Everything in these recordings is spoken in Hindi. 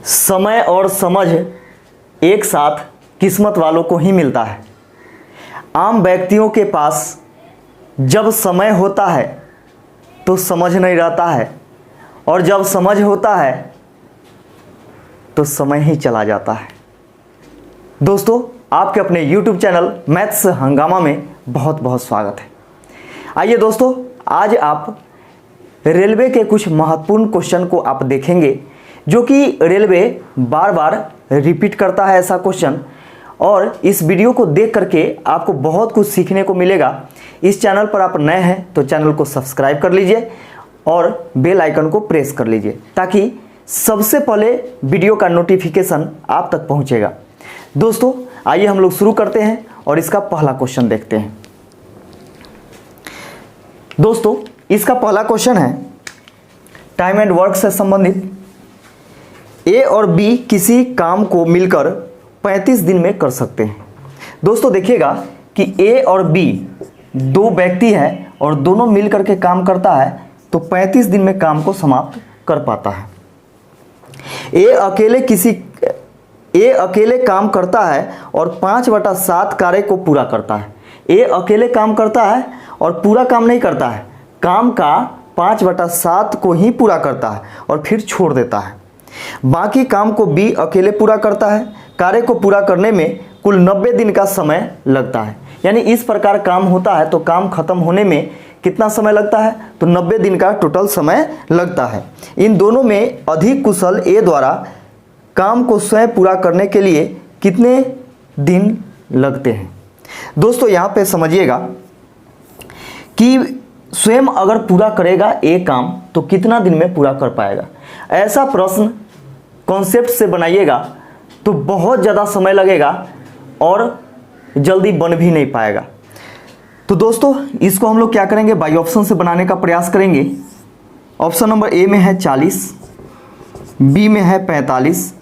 समय और समझ एक साथ किस्मत वालों को ही मिलता है। आम व्यक्तियों के पास जब समय होता है तो समझ नहीं रहता है, और जब समझ होता है तो समय ही चला जाता है। दोस्तों, आपके अपने YouTube चैनल मैथ्स हंगामा में बहुत बहुत स्वागत है। आइए दोस्तों, आज आप रेलवे के कुछ महत्वपूर्ण क्वेश्चन को आप देखेंगे, जो कि रेलवे बार बार रिपीट करता है ऐसा क्वेश्चन, और इस वीडियो को देख करके आपको बहुत कुछ सीखने को मिलेगा। इस चैनल पर आप नए हैं तो चैनल को सब्सक्राइब कर लीजिए और बेल आइकन को प्रेस कर लीजिए, ताकि सबसे पहले वीडियो का नोटिफिकेशन आप तक पहुंचेगा। दोस्तों, आइए हम लोग शुरू करते हैं और इसका पहला क्वेश्चन देखते हैं। दोस्तों, इसका पहला क्वेश्चन है टाइम एंड वर्क से संबंधित। ए और बी किसी काम को मिलकर 35 दिन में कर सकते हैं। दोस्तों देखिएगा कि ए और बी दो व्यक्ति हैं और दोनों मिलकर के काम करता है तो 35 दिन में काम को समाप्त कर पाता है। ए अकेले काम करता है और 5/7 कार्य को पूरा करता है। ए अकेले काम करता है और पूरा काम नहीं करता है, काम का 5/7 को ही पूरा करता है और फिर छोड़ देता है। बाकी काम को बी अकेले पूरा करता है। कार्य को पूरा करने में कुल 90 दिन का समय लगता है। यानी इस प्रकार काम होता है तो काम खत्म होने में कितना समय लगता है, तो 90 दिन का टोटल समय लगता है। इन दोनों में अधिक कुशल ए द्वारा काम को स्वयं पूरा करने के लिए कितने दिन लगते हैं। दोस्तों यहाँ पे समझिएगा कि स्वयं अगर पूरा करेगा ए काम तो कितना दिन में पूरा कर पाएगा। ऐसा प्रश्न कॉन्सेप्ट से बनाइएगा तो बहुत ज़्यादा समय लगेगा और जल्दी बन भी नहीं पाएगा। तो दोस्तों इसको हम लोग क्या करेंगे, बाई ऑप्शन से बनाने का प्रयास करेंगे। ऑप्शन नंबर ए में है 40, बी में है 45,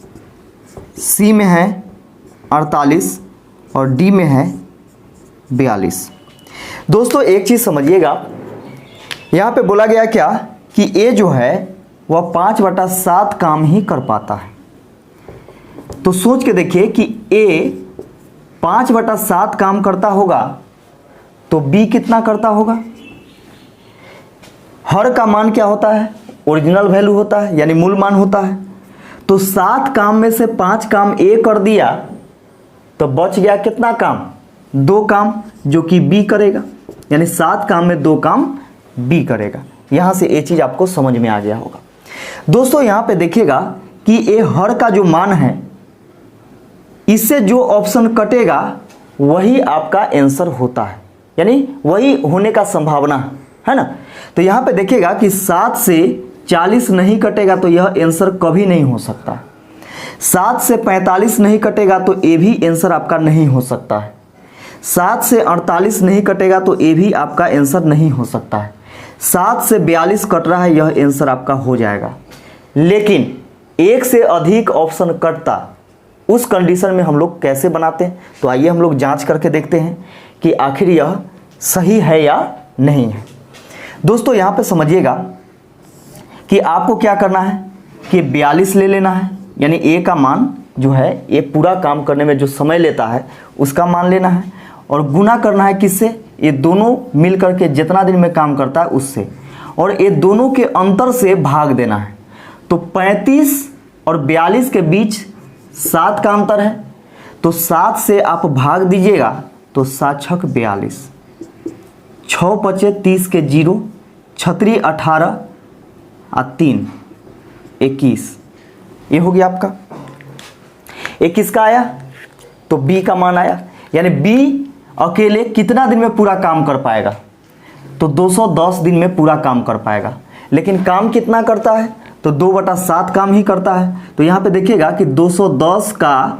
सी में है 48 और डी में है 42। दोस्तों एक चीज़ समझिएगा, यहाँ पे बोला गया क्या कि ए जो है वह 5/7 काम ही कर पाता है। तो सोच के देखिए कि ए 5/7 काम करता होगा तो बी कितना करता होगा। हर का मान क्या होता है, ओरिजिनल वैल्यू होता है, यानी मूल मान होता है। तो 7 काम में से 5 काम ए कर दिया तो बच गया कितना काम, 2 काम, जो कि बी करेगा। यानी 7 काम में 2 काम बी करेगा। यहां से ये चीज आपको समझ में आ गया होगा। दोस्तों यहां पे देखिएगा कि ए हर का जो मान है, इससे जो ऑप्शन कटेगा वही आपका आंसर होता है, यानी वही होने का संभावना है ना। तो यहां पे देखिएगा कि 7 से 40 नहीं कटेगा तो यह आंसर कभी नहीं हो सकता। 7 से 45 नहीं कटेगा तो ये भी आंसर आपका नहीं हो सकता है। 7 से 48 नहीं कटेगा तो ये भी आपका आंसर नहीं हो सकता है। 7 से 42 कट रहा है, यह आंसर आपका हो जाएगा। लेकिन एक से अधिक ऑप्शन कटता, उस कंडीशन में हम लोग कैसे बनाते हैं, तो आइए हम लोग जांच करके देखते हैं कि आखिर यह सही है या नहीं है। दोस्तों यहाँ पे समझिएगा कि आपको क्या करना है कि 42 ले लेना है, यानी ए का मान जो है, ये पूरा काम करने में जो समय लेता है उसका मान लेना है, और गुना करना है किससे, ये दोनों मिल करके जितना दिन में काम करता है उससे, और ये दोनों के अंतर से भाग देना है। तो 35 और 42 के बीच 7 का अंतर है, तो 7 से आप भाग दीजिएगा तो 7 छक 42, 6 पचे 30 के 0, 36 18 और 3 21, ये हो गया आपका। 21 का आया तो बी का मान आया, यानी बी अकेले कितना दिन में पूरा काम कर पाएगा, तो 210 दिन में पूरा काम कर पाएगा। लेकिन काम कितना करता है, तो 2/7 काम ही करता है। तो यहाँ पे देखिएगा कि 210 का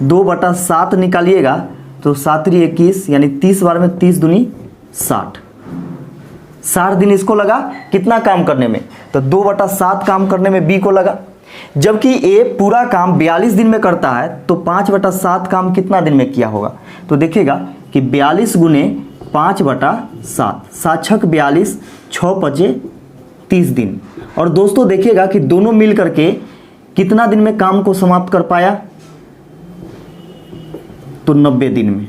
2/7 निकालिएगा तो 7 × 21, यानी 30 बार में 30 दूनी 60 दिन इसको लगा कितना काम करने में, तो 2/7 काम करने में बी को लगा। जबकि ए पूरा काम 42 दिन में करता है तो 5/7 काम कितना दिन में किया होगा, तो देखिएगा कि 42 गुने 5/7, 7 छक 42, 6 पचे 30 दिन। और दोस्तों देखिएगा कि दोनों मिल करके कितना दिन में काम को समाप्त कर पाया? तो 90 दिन में।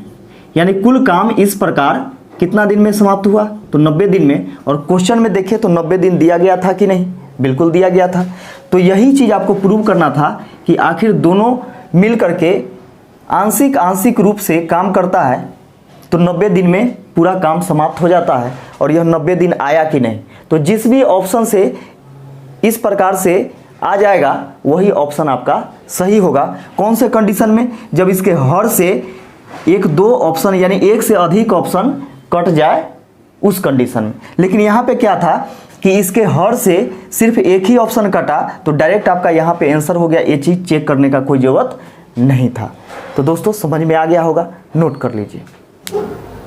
यानी कुल काम इस प्रकार कितना दिन में समाप्त हुआ? तो 90 दिन में। और क्वेश्चन में देखें तो 90 दिन दिया गया था कि नहीं? बिल्कुल दिया गया था। तो यही चीज़ आपको प्रूव करना था कि आखिर दोनों मिल करके आंशिक रूप से काम करता है तो 90 दिन में पूरा काम समाप्त हो जाता है। और यह 90 दिन आया कि नहीं? तो जिस भी ऑप्शन से इस प्रकार से आ जाएगा वही ऑप्शन आपका सही होगा। कौन से कंडीशन में? जब इसके हर से एक दो ऑप्शन यानी एक से अधिक ऑप्शन कट जाए उस कंडीशन में। लेकिन यहाँ पे क्या था कि इसके हर से सिर्फ एक ही ऑप्शन कटा तो डायरेक्ट आपका यहाँ पे आंसर हो गया। ये चीज़ चेक करने का कोई ज़रूरत नहीं था। तो दोस्तों समझ में आ गया होगा, नोट कर लीजिए।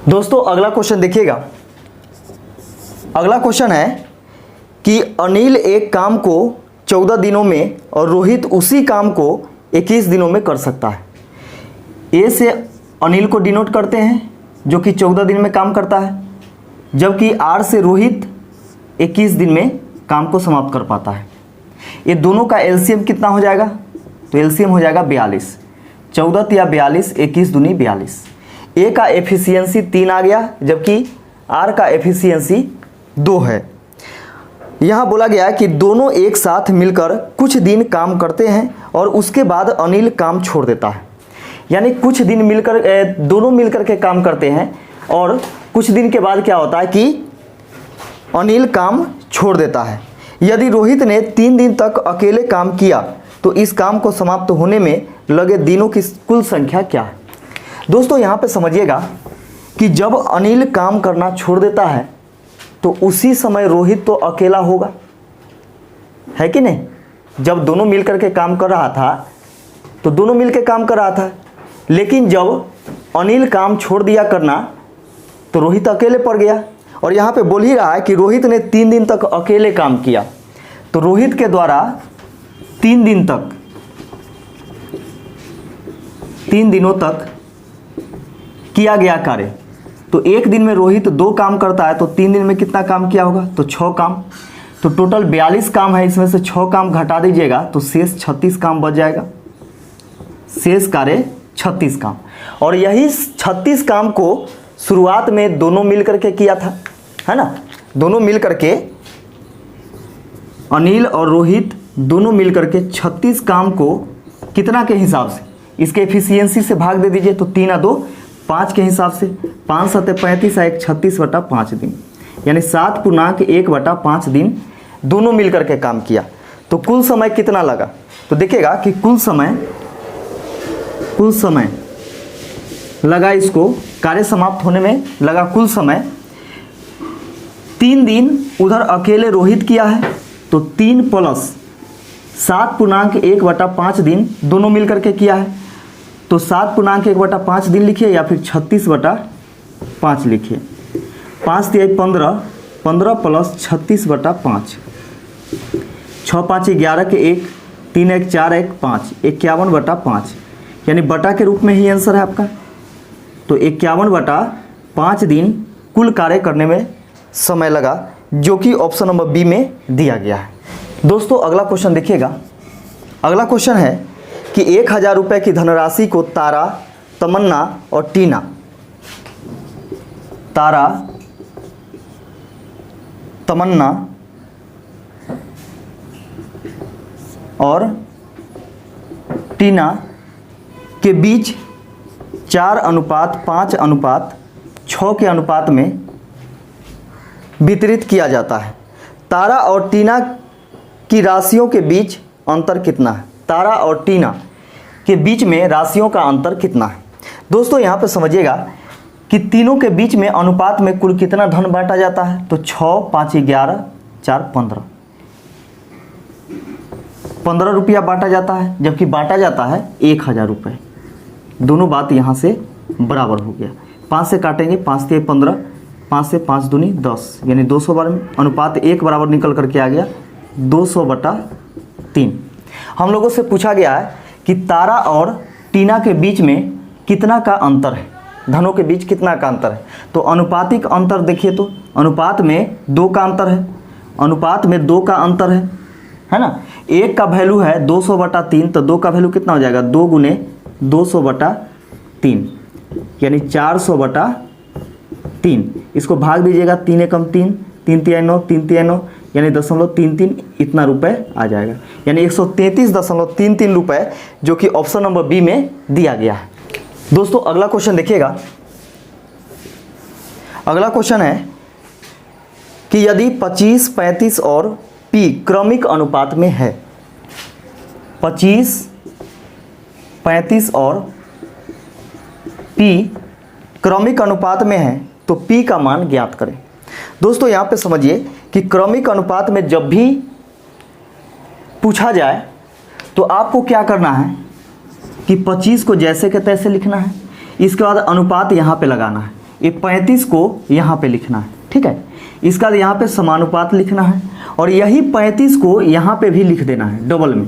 दोस्तों अगला क्वेश्चन देखिएगा। अगला क्वेश्चन है कि अनिल एक काम को 14 दिनों में और रोहित उसी काम को 21 दिनों में कर सकता है। ए से अनिल को डिनोट करते हैं जो कि 14 दिन में काम करता है, जबकि आर से रोहित 21 दिन में काम को समाप्त कर पाता है। ये दोनों का एलसीएम कितना हो जाएगा? तो एलसीएम हो जाएगा 42। 14 या 42, 21 दूनी 42। ए का एफिशिएंसी 3 आ गया, जबकि आर का एफिशिएंसी 2 है। यहाँ बोला गया कि दोनों एक साथ मिलकर कुछ दिन काम करते हैं और उसके बाद अनिल काम छोड़ देता है। यानी कुछ दिन मिलकर दोनों मिलकर के काम करते हैं और कुछ दिन के बाद क्या होता है कि अनिल काम छोड़ देता है। यदि रोहित ने 3 दिन तक अकेले काम किया तो इस काम को समाप्त होने में लगे दिनों की कुल संख्या क्या है? दोस्तों यहाँ पे समझिएगा कि जब अनिल काम करना छोड़ देता है तो उसी समय रोहित तो अकेला होगा, है कि नहीं? जब दोनों मिलकर के काम कर रहा था तो दोनों मिलकर काम कर रहा था, लेकिन जब अनिल काम छोड़ दिया करना तो रोहित अकेले पड़ गया। और यहाँ पे बोल ही रहा है कि रोहित ने 3 दिन तक अकेले काम किया, तो रोहित के द्वारा 3 दिनों तक किया गया कार्य। तो एक दिन में रोहित 2 काम करता है तो 3 दिन में कितना काम किया होगा? तो 6 काम। तो टोटल 42 काम है, इसमें से 6 काम घटा दीजिएगा तो शेष 36 काम बच जाएगा। शेष कार्य 36 काम। और यही 36 काम को शुरुआत में दोनों मिल करके किया था, है ना? दोनों मिल करके अनिल और रोहित दोनों मिल करके 36 काम को कितना के हिसाब से? इसके एफिशिएंसी से भाग दे दीजिए तो 3 और 2 5 के हिसाब से। 5 7 35 1 36/5 दिन, यानी 7.1/5 दिन दोनों मिल करके काम किया। तो कुल समय कितना लगा? तो देखिएगा कि कुल समय लगा, इसको कार्य समाप्त होने में लगा कुल समय 3 दिन उधर अकेले रोहित किया है तो 3 + 7.1/5 दिन दोनों मिलकर के किया है। तो 7.1/5 दिन लिखिए या फिर 36/5 लिखिए। 5 × 15, 15 + 36/5, 6 × 5 = 11 के 1, 3 × 1 = 4, 1 5, 51/5, यानी बटा के रूप में ही आंसर है आपका। तो 51/5 दिन कुल कार्य करने में समय लगा, जो कि ऑप्शन नंबर बी में दिया गया है। दोस्तों अगला क्वेश्चन देखिएगा। अगला क्वेश्चन है कि 1000 रुपये की धनराशि को तारा, तमन्ना और टीना के बीच 4:5:6 के अनुपात में वितरित किया जाता है। तारा और टीना की राशियों के बीच अंतर कितना है? तारा और टीना के बीच में राशियों का अंतर कितना है? दोस्तों यहाँ पे समझिएगा कि तीनों के बीच में अनुपात में कुल कितना धन बांटा जाता है? तो 6 5 11 4 15, 15 रुपया बांटा जाता है, जबकि बांटा जाता है 1000 रुपये। दोनों बात यहाँ से बराबर हो गया। 5 से काटेंगे, 5 × 15, 5 से 5 दूनी 10, यानी 200 बार में अनुपात 1 बराबर निकल करके आ गया 200/3। हम लोगों से पूछा गया है कि तारा और टीना के बीच में कितना का अंतर है, धनों के बीच कितना का अंतर है? तो अनुपातिक अंतर देखिए तो अनुपात में 2 का अंतर है, अनुपात में 2 का अंतर है है ना। एक का वैल्यू है 200/3, तो 2 का वैल्यू कितना हो जाएगा, 2 गुने 200/3 यानी 400/3। इसको भाग दीजिएगा, 3 एकम 3, 3 तिया 9, 3 तिया 9 यानी 0.33 इतना रुपए आ जाएगा, यानी 133.33 रुपए, जो कि ऑप्शन नंबर बी में दिया गया है। दोस्तों अगला क्वेश्चन देखिएगा। अगला क्वेश्चन है कि यदि 25, 35 और P क्रमिक अनुपात में है, 25, 35 और P क्रमिक अनुपात में है तो P का मान ज्ञात करें। दोस्तों यहाँ पे समझिए कि क्रमिक अनुपात में जब भी पूछा जाए तो आपको क्या करना है कि 25 को जैसे के तैसे लिखना है, इसके बाद अनुपात यहाँ पे लगाना है, ये 35 को यहाँ पे लिखना है, ठीक है। इसका यहाँ पे समानुपात लिखना है और यही 35 को यहाँ पे भी लिख देना है डबल में।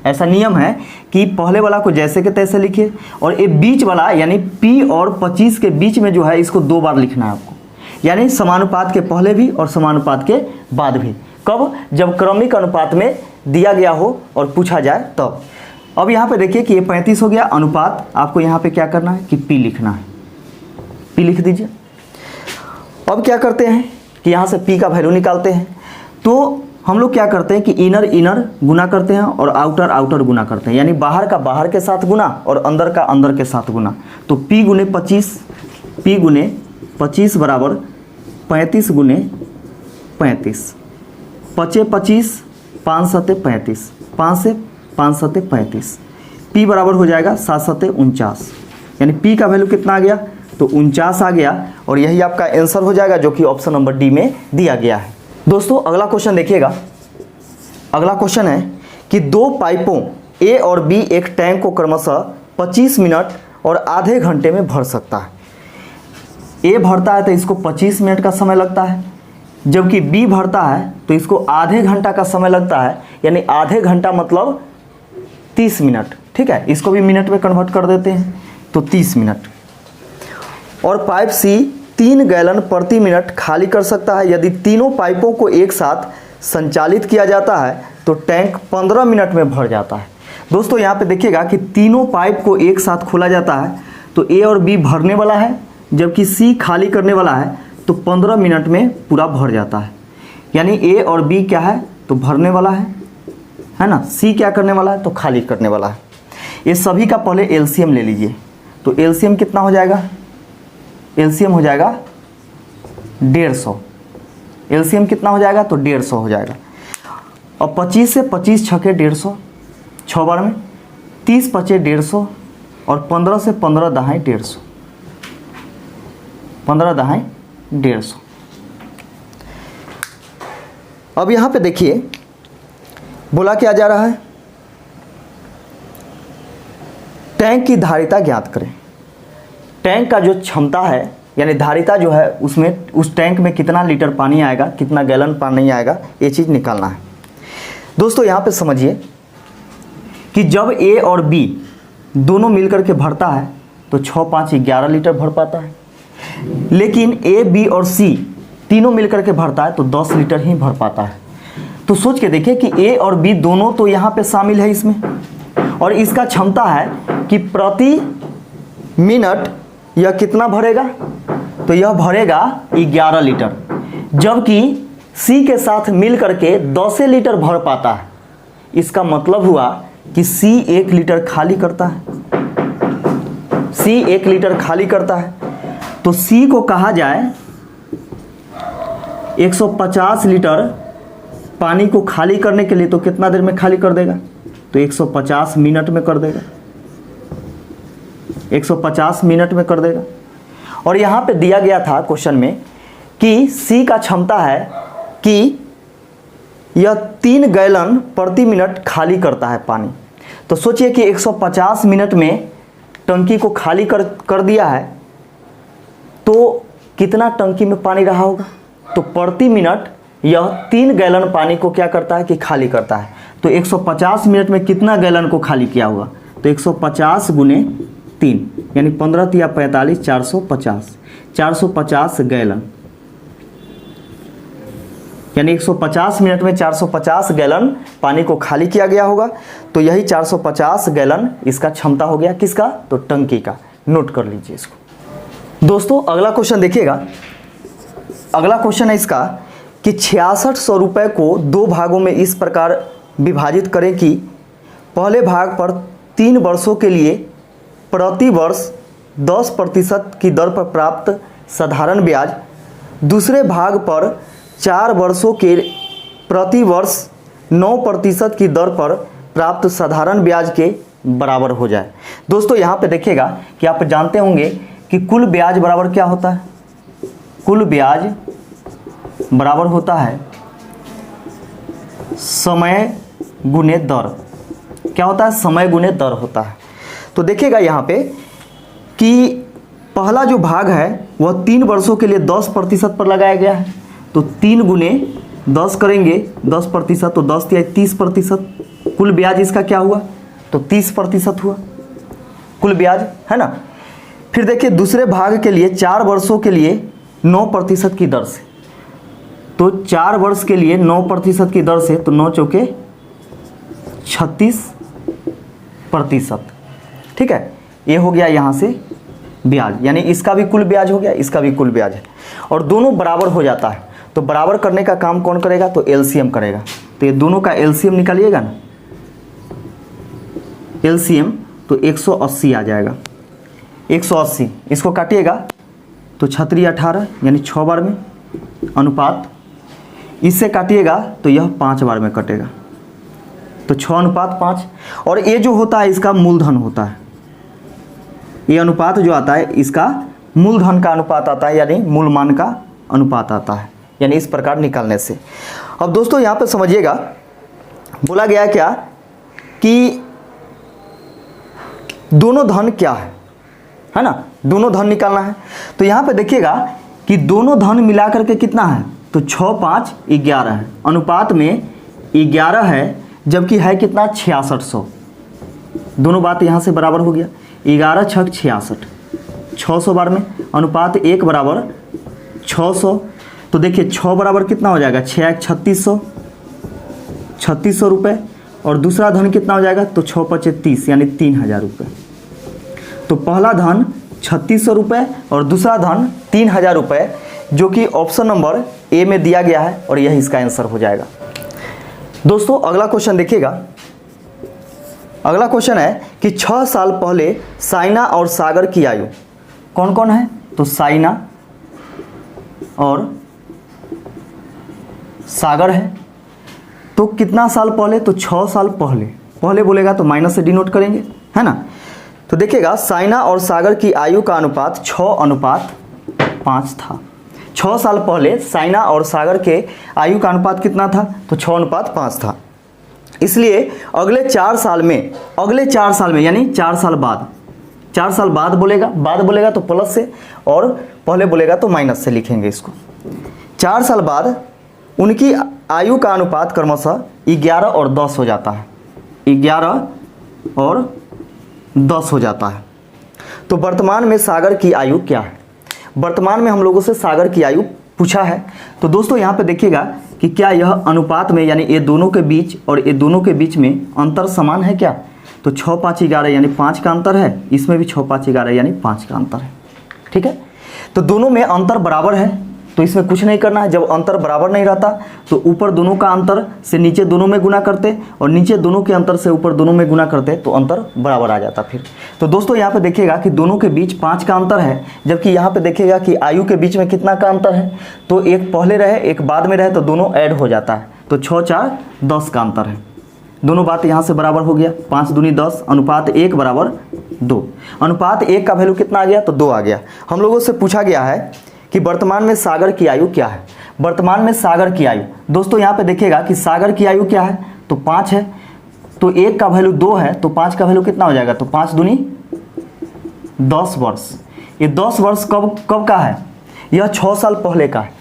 ऐसा नियम है कि पहले वाला को जैसे के तैसे लिखिए और ये बीच वाला यानी P और 25 के बीच में जो है इसको 2 बार लिखना है आपको, यानी समानुपात के पहले भी और समानुपात के बाद भी। कब, जब क्रमिक अनुपात में दिया गया हो और पूछा जाए तब। अब यहाँ पे देखिए कि ये 35 हो गया, अनुपात आपको यहाँ पे क्या करना है कि P लिखना है, P लिख दीजिए। अब क्या करते हैं कि यहाँ से P का वैल्यू निकालते हैं, तो हम लोग क्या करते हैं कि इनर इनर गुना करते हैं और आउटर आउटर गुना करते हैं, यानी बाहर का बाहर के साथ गुना और अंदर का अंदर के साथ गुना। तो P गुने 25, P गुने 25 बराबर 35 गुने 35, 5 25, 5 7 35, 5 से 5 7 35, P बराबर हो जाएगा 7 7 49, यानी P का वैल्यू कितना आ गया, तो 49 आ गया और यही आपका आंसर हो जाएगा, जो कि ऑप्शन नंबर डी में दिया गया है। दोस्तों अगला क्वेश्चन देखिएगा। अगला क्वेश्चन है कि 2 पाइपों ए और बी एक टैंक को क्रमशः 25 मिनट और आधे घंटे में भर सकता है। ए भरता है तो इसको 25 मिनट का समय लगता है, जबकि बी भरता है तो इसको आधे घंटा का समय लगता है, यानी आधे घंटा मतलब 30 मिनट, ठीक है। इसको भी मिनट में कन्वर्ट कर देते हैं तो 30 मिनट। और पाइप सी 3 गैलन प्रति मिनट खाली कर सकता है। यदि तीनों पाइपों को एक साथ संचालित किया जाता है तो टैंक 15 मिनट में भर जाता है। दोस्तों यहाँ पे देखिएगा कि तीनों पाइप को एक साथ खोला जाता है तो ए और बी भरने वाला है, जबकि सी खाली करने वाला है, तो 15 मिनट में पूरा भर जाता है। यानी ए और बी क्या है, तो भरने वाला है ना, सी क्या करने वाला है, तो खाली करने वाला है। ये सभी का पहले एलसीएम ले लीजिए, तो एलसीएम कितना हो जाएगा, एलसीएम हो जाएगा 150। एलसीएम कितना हो जाएगा, तो 150 हो जाएगा। और 25 से 25 छके 150, 6 बार में 30 पचे 150 और 15 से 15 दहाई 150, 15 दहाई 150। अब यहाँ पे देखिए बोला क्या जा रहा है, टैंक की धारिता ज्ञात करें। टैंक का जो क्षमता है यानी धारिता जो है उसमें उस टैंक में कितना लीटर पानी आएगा, कितना गैलन पानी आएगा, ये चीज़ निकालना है। दोस्तों यहाँ पे समझिए कि जब ए और बी दोनों मिलकर के भरता है तो 6 5 11 लीटर भर पाता है, लेकिन ए बी और सी तीनों मिलकर के भरता है तो 10 लीटर ही भर पाता है। तो सोच के देखिए कि ए और बी दोनों तो यहाँ पे शामिल है इसमें, और इसका क्षमता है कि प्रति मिनट यह कितना भरेगा, तो यह भरेगा 11 लीटर, जबकि सी के साथ मिल करके 10 लीटर भर पाता है। इसका मतलब हुआ कि सी 1 लीटर खाली करता है, सी 1 लीटर खाली करता है। तो सी को कहा जाए 150 लीटर पानी को खाली करने के लिए, तो कितना देर में खाली कर देगा, तो 150 मिनट में कर देगा, 150 मिनट में कर देगा। और यहाँ पे दिया गया था क्वेश्चन में कि सी का क्षमता है कि यह 3 गैलन प्रति मिनट खाली करता है पानी। तो सोचिए कि 150 मिनट में टंकी को खाली कर दिया है तो कितना टंकी में पानी रहा होगा, तो प्रति मिनट यह 3 गैलन पानी को क्या करता है कि खाली करता है। तो 150 मिनट में कितना गैलन को खाली किया होगा, तो 150 गुने 3 यानी 15 तिया 45, 450 गैलन, यानी 150 मिनट में 450 गैलन पानी को खाली किया गया होगा। तो यही 450 गैलन इसका क्षमता हो गया, किसका? तो टंकी का। नोट कर लीजिए इसको। दोस्तों अगला क्वेश्चन देखिएगा। अगला क्वेश्चन है इसका कि 6600 रुपये को दो भागों में इस प्रकार विभाजित करें कि पहले भाग पर 3 वर्षों के लिए प्रति वर्ष 10% की दर पर प्राप्त साधारण ब्याज दूसरे भाग पर 4 वर्षों के प्रति वर्ष 9% की दर पर प्राप्त साधारण ब्याज के बराबर हो जाए। दोस्तों यहाँ पे देखिएगा कि आप जानते होंगे कि कुल ब्याज बराबर क्या होता है? कुल ब्याज बराबर होता है समय गुने दर। क्या होता है? समय गुने दर होता है। तो देखिएगा यहाँ पे कि पहला जो भाग है वह 3 वर्षों के लिए 10% पर लगाया गया है। तो 3 गुने 10 करेंगे 10%, तो 10 या 30%। कुल ब्याज इसका क्या हुआ? तो 30% हुआ कुल ब्याज, है ना। फिर देखिए दूसरे भाग के लिए 4 वर्षों के लिए 9% की दर से। तो 4 वर्ष के लिए 9% की दर से, तो 9 चौके 36%। ठीक है, ये हो गया यहाँ से ब्याज, यानी इसका भी कुल ब्याज हो गया, इसका भी कुल ब्याज है, और दोनों बराबर हो जाता है। तो बराबर करने का काम कौन करेगा? तो एलसीएम करेगा। तो ये दोनों का एलसीएम निकालिएगा ना, एलसीएम तो 180 आ जाएगा। 180 इसको काटिएगा तो 6 18 यानी 6 बार में, अनुपात इससे काटिएगा तो यह 5 बार में कटेगा, तो 6:5। और ये जो होता है इसका मूलधन होता है। ये अनुपात जो आता है इसका मूलधन का अनुपात आता है, यानी मूलमान का अनुपात आता है, यानी इस प्रकार निकालने से। अब दोस्तों यहाँ पे समझिएगा, बोला गया क्या कि दोनों धन क्या है ना, दोनों धन निकालना है। तो यहाँ पे देखिएगा कि दोनों धन मिला करके कितना है? तो 6 5 11 है, अनुपात में 11 है, जबकि है कितना? 6600। दोनों बात यहाँ से बराबर हो गया, 11 6 66, 600 बार में, अनुपात 1 बराबर 600। तो देखिए 6 बराबर कितना हो जाएगा? 6 1 3600, 3600 रुपये। और दूसरा धन कितना हो जाएगा? तो 6 5 30 यानी 3000 रुपये। तो पहला धन 3600 रुपये और दूसरा धन 3000 रुपये, जो कि ऑप्शन नंबर ए में दिया गया है, और यही इसका आंसर हो जाएगा। दोस्तों अगला क्वेश्चन देखिएगा। अगला क्वेश्चन है कि 6 साल पहले साइना और सागर की आयु कौन कौन है? तो साइना और सागर है। तो कितना साल पहले? तो 6 साल पहले। पहले बोलेगा तो माइनस से डिनोट करेंगे, है ना। तो देखिएगा साइना और सागर की आयु का अनुपात 6:5 था। 6 साल पहले साइना और सागर के आयु का अनुपात कितना था? तो 6:5 था। इसलिए अगले 4 साल में, यानी 4 साल बाद, 4 साल बाद बोलेगा तो प्लस से, और पहले बोलेगा तो माइनस से लिखेंगे इसको। 4 साल बाद उनकी आयु का अनुपात क्रमशः 11 और 10 हो जाता है, 11 और 10 हो जाता है। तो वर्तमान में सागर की आयु क्या है? वर्तमान में हम लोगों से सागर की आयु पूछा है। तो दोस्तों यहाँ पे देखिएगा कि क्या यह अनुपात में, यानी ये दोनों के बीच और ये दोनों के बीच में अंतर समान है क्या? तो 6 5 11 यानी 5 का अंतर है, इसमें भी 6 5 11 यानी 5 का अंतर है। ठीक है, तो दोनों में अंतर बराबर है, तो इसमें कुछ नहीं करना है। जब अंतर बराबर नहीं रहता तो ऊपर दोनों का अंतर से नीचे दोनों में गुना करते, और नीचे दोनों के अंतर से ऊपर दोनों में गुना करते, तो अंतर बराबर आ जाता फिर। तो दोस्तों यहाँ पे देखिएगा कि दोनों के बीच 5 का अंतर है, जबकि यहाँ पे देखिएगा कि आयु के बीच में कितना का अंतर है? तो एक पहले रहे एक बाद में रहे, तो दोनों ऐड हो जाता है। तो 6 4 10 का अंतर है। दोनों बात यहाँ से बराबर हो गया, 5 दूनी 10, अनुपात 1 बराबर 2। अनुपात 1 का वैल्यू कितना आ गया? तो 2 आ गया। हम लोगों से पूछा गया है कि वर्तमान में सागर की आयु क्या है? वर्तमान में सागर की आयु, दोस्तों यहाँ पे देखिएगा कि सागर की आयु क्या है? तो 5 है। तो 1 का वैल्यू 2 है, तो 5 का वैल्यू कितना हो जाएगा? तो 5 दूनी 10 वर्ष। ये 10 वर्ष कब का है? यह 6 साल पहले का है।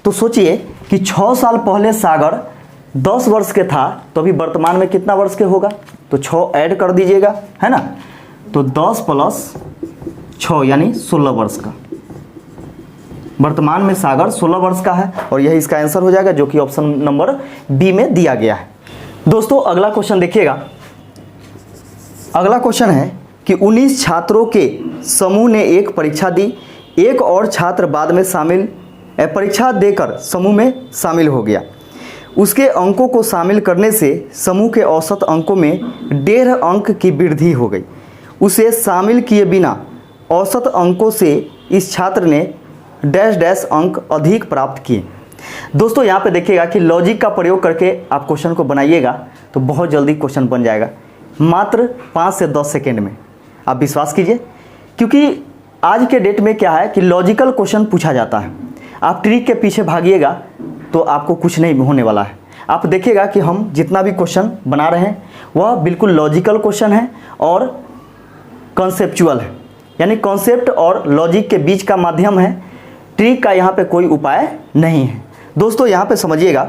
तो सोचिए कि 6 साल पहले सागर 10 वर्ष के था, तो अभी वर्तमान में कितना वर्ष के होगा? तो 6 ऐड कर दीजिएगा, है ना। तो 10 + 6 यानी 16 वर्ष का वर्तमान में सागर 16 वर्ष का है और यही इसका आंसर हो जाएगा, जो कि ऑप्शन नंबर बी में दिया गया है। दोस्तों अगला क्वेश्चन देखिएगा। अगला क्वेश्चन है कि 19 छात्रों के समूह ने एक परीक्षा दी, एक और छात्र बाद में परीक्षा देकर समूह में शामिल हो गया। उसके अंकों को शामिल करने से समूह के औसत अंकों में 1.5 अंक की वृद्धि हो गई। उसे शामिल किए बिना औसत अंकों से इस छात्र ने डैश डैश अंक अधिक प्राप्त किए। दोस्तों यहाँ पे देखिएगा कि लॉजिक का प्रयोग करके आप क्वेश्चन को बनाइएगा तो बहुत जल्दी क्वेश्चन बन जाएगा, मात्र 5 से 10 सेकेंड में। आप विश्वास कीजिए, क्योंकि आज के डेट में क्या है कि लॉजिकल क्वेश्चन पूछा जाता है। आप ट्रिक के पीछे भागिएगा तो आपको कुछ नहीं होने वाला है। आप देखिएगा कि हम जितना भी क्वेश्चन बना रहे हैं वह बिल्कुल लॉजिकल क्वेश्चन है और कॉन्सेप्चुअल है, यानी कॉन्सेप्ट और लॉजिक के बीच का माध्यम है। ट्रिक का यहाँ पे कोई उपाय नहीं है। दोस्तों यहाँ पे समझिएगा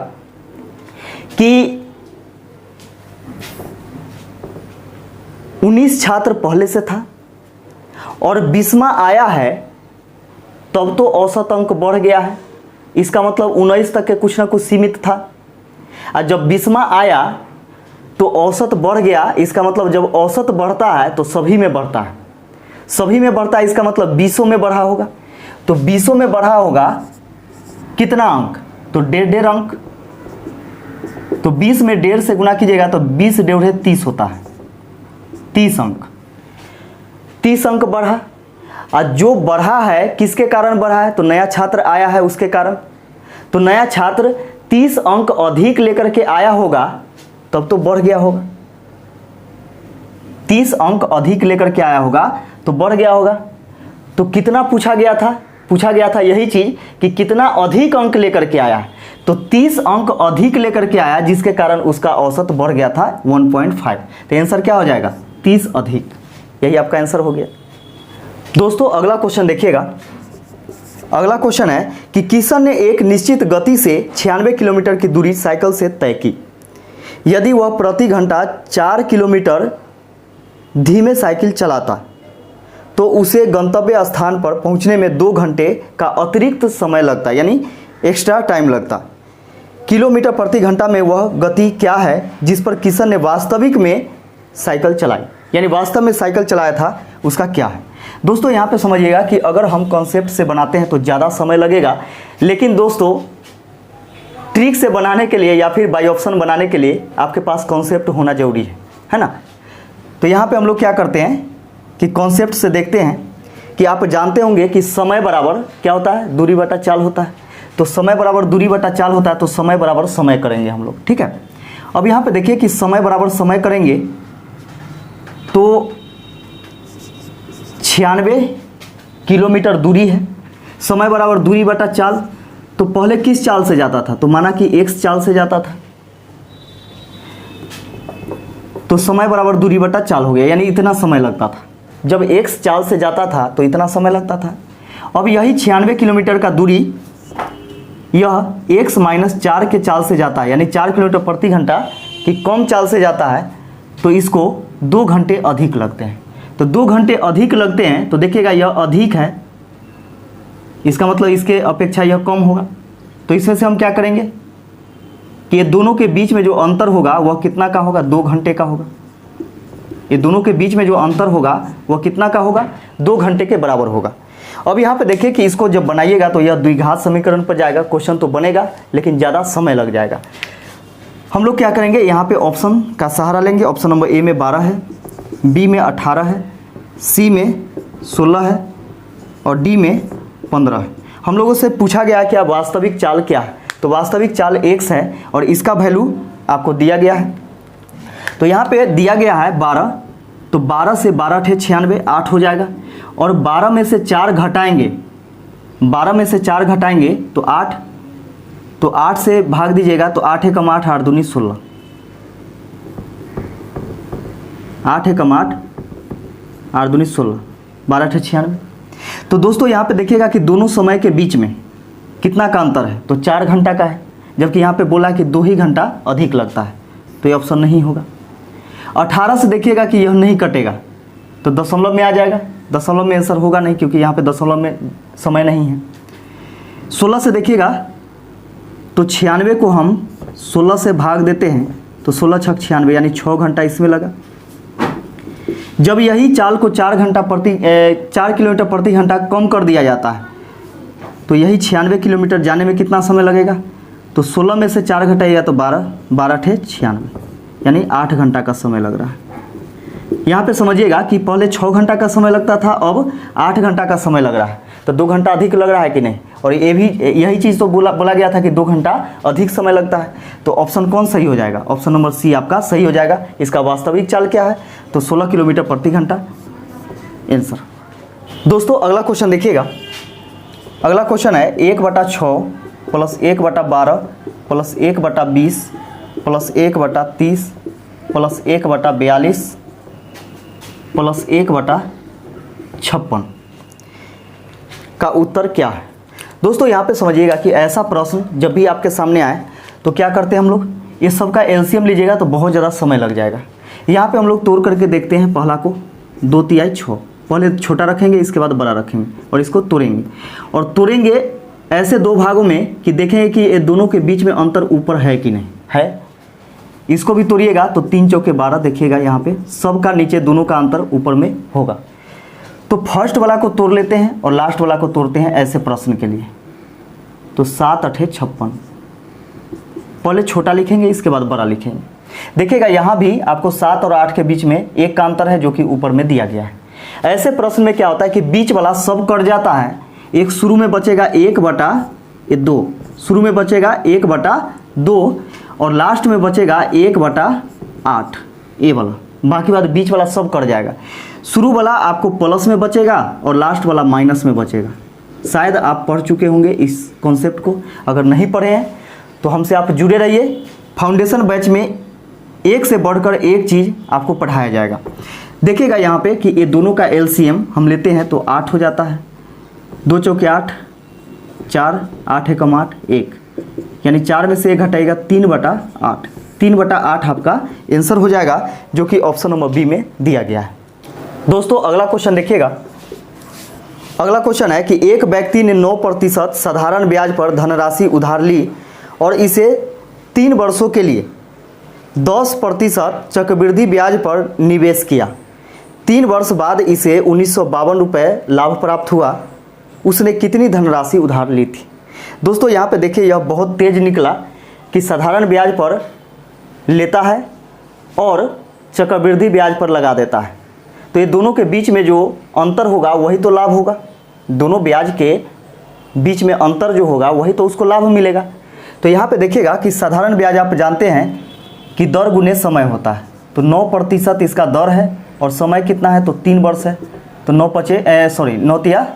कि 19 छात्र पहले से था और 20वां आया है, तब तो औसत अंक बढ़ गया है। इसका मतलब 19 तक के कुछ ना कुछ सीमित था, और जब 20वां आया तो औसत बढ़ गया। इसका मतलब जब औसत बढ़ता है तो सभी में बढ़ता है, सभी में बढ़ता है। इसका मतलब 20 में बढ़ा होगा, तो 20 में बढ़ा होगा कितना अंक, तो 1.5 अंक। तो 20 में 1.5 से गुना कीजिएगा तो 20 डेढ़े 30 होता है, 30 अंक। 30 अंक बढ़ा, और जो बढ़ा है किसके कारण बढ़ा है, तो नया छात्र आया है उसके कारण। तो नया छात्र 30 अंक अधिक लेकर के आया होगा, तब तो बढ़ गया होगा। 30 अंक अधिक लेकर के आया होगा तो बढ़ गया होगा। तो कितना पूछा गया था, पूछा गया था यही चीज कि कितना अधिक अंक लेकर के आया है। तो 30 अंक अधिक लेकर के आया, जिसके कारण उसका औसत बढ़ गया था 1.5। तो आंसर क्या हो जाएगा, 30 अधिक। यही आपका आंसर हो गया। दोस्तों अगला क्वेश्चन देखिएगा। अगला क्वेश्चन है कि किशन ने एक निश्चित गति से 96 किलोमीटर की दूरी साइकिल से तय की। यदि वह प्रति घंटा 4 किलोमीटर धीमे साइकिल चलाता तो उसे गंतव्य स्थान पर पहुंचने में 2 घंटे का अतिरिक्त समय लगता, यानी एक्स्ट्रा टाइम लगता। किलोमीटर प्रति घंटा में वह गति क्या है जिस पर किशन ने वास्तविक में साइकिल चलाई, यानी वास्तव में साइकिल चलाया था, उसका क्या है। दोस्तों यहाँ पे समझिएगा कि अगर हम कॉन्सेप्ट से बनाते हैं तो ज़्यादा समय लगेगा, लेकिन दोस्तों ट्रिक से बनाने के लिए या फिर बाई ऑप्शन बनाने के लिए आपके पास कॉन्सेप्ट होना जरूरी है ना। तो यहाँ पे हम लोग क्या करते हैं कि कॉन्सेप्ट से देखते हैं कि आप जानते होंगे कि समय बराबर क्या होता है, दूरी बटा चाल होता है। तो समय बराबर दूरी बटा चाल होता है, तो समय बराबर समय करेंगे हम लोग, ठीक है। अब यहाँ पे देखिए कि समय बराबर समय करेंगे तो 96 किलोमीटर दूरी है, समय बराबर दूरी बटा चाल। तो पहले किस चाल से जाता था, तो माना कि x चाल से जाता था, तो समय बराबर दूरी बटा चाल हो गया, यानी इतना समय लगता था। जब x चाल से जाता था तो इतना समय लगता था। अब यही 96 किलोमीटर का दूरी यह x - 4 के चाल से जाता है, यानी 4 किलोमीटर प्रति घंटा की कम चाल से जाता है, तो इसको 2 घंटे अधिक लगते हैं। तो 2 घंटे अधिक लगते हैं, तो देखिएगा यह अधिक है, इसका मतलब इसके अपेक्षा यह कम होगा। तो इसमें से हम क्या करेंगे कि ये दोनों के बीच में जो अंतर होगा वह कितना का होगा, 2 घंटे का होगा। ये दोनों के बीच में जो अंतर होगा वह कितना का होगा, 2 घंटे के बराबर होगा। अब यहाँ पे देखिए कि इसको जब बनाइएगा तो यह द्विघात समीकरण पर जाएगा। क्वेश्चन तो बनेगा लेकिन ज़्यादा समय लग जाएगा। हम लोग क्या करेंगे, यहाँ पे ऑप्शन का सहारा लेंगे। ऑप्शन नंबर ए में 12 है, बी में 18 है, सी में 16 है और डी में 15 है। हम लोगों से पूछा गया कि वास्तविक चाल क्या है, तो वास्तविक चाल x है और इसका वैल्यू आपको दिया गया है। तो यहाँ पे दिया गया है 12, तो 12 से 12 × 96 8 हो जाएगा, और 12 में से 4 घटाएंगे, 12 में से 4 घटाएंगे तो 8, तो 8 से भाग दीजिएगा तो 8 × 8 8 दूनी 16, 8 × 8 8 दूनी 16, 12 × 96। तो दोस्तों यहाँ पे देखिएगा कि दोनों समय के बीच में कितना का अंतर है, तो 4 घंटा का है, जबकि यहाँ पे बोला कि 2 ही घंटा अधिक लगता है, तो ये ऑप्शन नहीं होगा। 18 से देखिएगा कि यह नहीं कटेगा, तो दशमलव में आ जाएगा। दशमलव में आंसर होगा नहीं, क्योंकि यहाँ पे दशमलव में समय नहीं है। 16 से देखिएगा तो 96 को हम 16 से भाग देते हैं तो 16 छक 96 यानी 6 घंटा इसमें लगा। जब यही चाल को 4 किलोमीटर प्रति घंटा कम कर दिया जाता है तो यही 96 किलोमीटर जाने में कितना समय लगेगा? तो 16 में से 4 घटाइएगा तो 12 ठे 96 यानी 8 घंटा का समय लग रहा है। यहाँ पे समझिएगा कि पहले 6 घंटा का समय लगता था, अब 8 घंटा का समय लग रहा है, तो 2 घंटा अधिक लग रहा है कि नहीं? और ये भी यही चीज़ तो बोला गया था कि 2 घंटा अधिक समय लगता है। तो ऑप्शन कौन सही हो जाएगा? ऑप्शन नंबर सी आपका सही हो जाएगा। इसका वास्तविक चाल क्या है? तो 16 किलोमीटर प्रति घंटा आंसर। दोस्तों अगला क्वेश्चन देखिएगा। अगला क्वेश्चन है 1/6 plus 1/12 plus 1/20 plus 1/30 plus 1/42 plus 1/56 का उत्तर क्या है? दोस्तों यहाँ पे समझिएगा कि ऐसा प्रश्न जब भी आपके सामने आए तो क्या करते हैं हम लोग, ये सब का एलसीएम लीजिएगा तो बहुत ज़्यादा समय लग जाएगा। यहाँ पे हम लोग तोड़ करके देखते हैं। पहला को 2 तिहाई 6, पहले छोटा रखेंगे इसके बाद बड़ा रखेंगे और इसको तोड़ेंगे, और तोड़ेंगे ऐसे 2 भागों में कि देखेंगे कि ये दोनों के बीच में अंतर ऊपर है कि नहीं है। इसको भी तोड़िएगा तो 3 चौके 12 देखिएगा, यहाँ पे सबका नीचे दोनों का अंतर ऊपर में होगा। तो फर्स्ट वाला को तोड़ लेते हैं और लास्ट वाला को तोड़ते हैं ऐसे प्रश्न के लिए। तो 7 8 56, पहले छोटा लिखेंगे इसके बाद बड़ा लिखेंगे। देखिएगा यहाँ भी आपको 7 और 8 के बीच में 1 का अंतर है जो कि ऊपर में दिया गया है। ऐसे प्रश्न में क्या होता है कि बीच वाला सब कट जाता है, एक शुरू में बचेगा 1/2, शुरू में बचेगा 1/2 और लास्ट में बचेगा 1/8 ये वाला, बाकी बात बीच वाला सब कट जाएगा। शुरू वाला आपको प्लस में बचेगा और लास्ट वाला माइनस में बचेगा। शायद आप पढ़ चुके होंगे इस कॉन्सेप्ट को, अगर नहीं पढ़े हैं तो हमसे आप जुड़े रहिए। फाउंडेशन बैच में एक से बढ़कर एक चीज़ आपको पढ़ाया जाएगा। देखिएगा यहाँ पे कि ये दोनों का एलसीएम हम लेते हैं तो 8 हो जाता है। 2 चौके 8, 4 8 एकम 8 1, यानी 4 में से 1 घटाएगा 3/8। 3/8 आपका आंसर हो जाएगा, जो कि ऑप्शन नंबर बी में दिया गया है। दोस्तों अगला क्वेश्चन देखिएगा। अगला क्वेश्चन है कि एक व्यक्ति ने 9% साधारण ब्याज पर धनराशि उधार ली और इसे 3 वर्षों के लिए 10% चक्रवृद्धि ब्याज पर निवेश किया। 3 वर्ष बाद इसे 1952 रुपये लाभ प्राप्त हुआ। उसने कितनी धनराशि उधार ली थी? दोस्तों यहाँ पे देखिए यह बहुत तेज निकला कि साधारण ब्याज पर लेता है और चक्रवृद्धि ब्याज पर लगा देता है, तो ये दोनों के बीच में जो अंतर होगा वही तो लाभ होगा। दोनों ब्याज के बीच में अंतर जो होगा वही तो उसको लाभ मिलेगा। तो यहाँ पे देखिएगा कि साधारण ब्याज आप जानते हैं कि दर गुने समय होता है, तो 9% इसका दर है और समय कितना है तो 3 वर्ष है। तो 9 तिया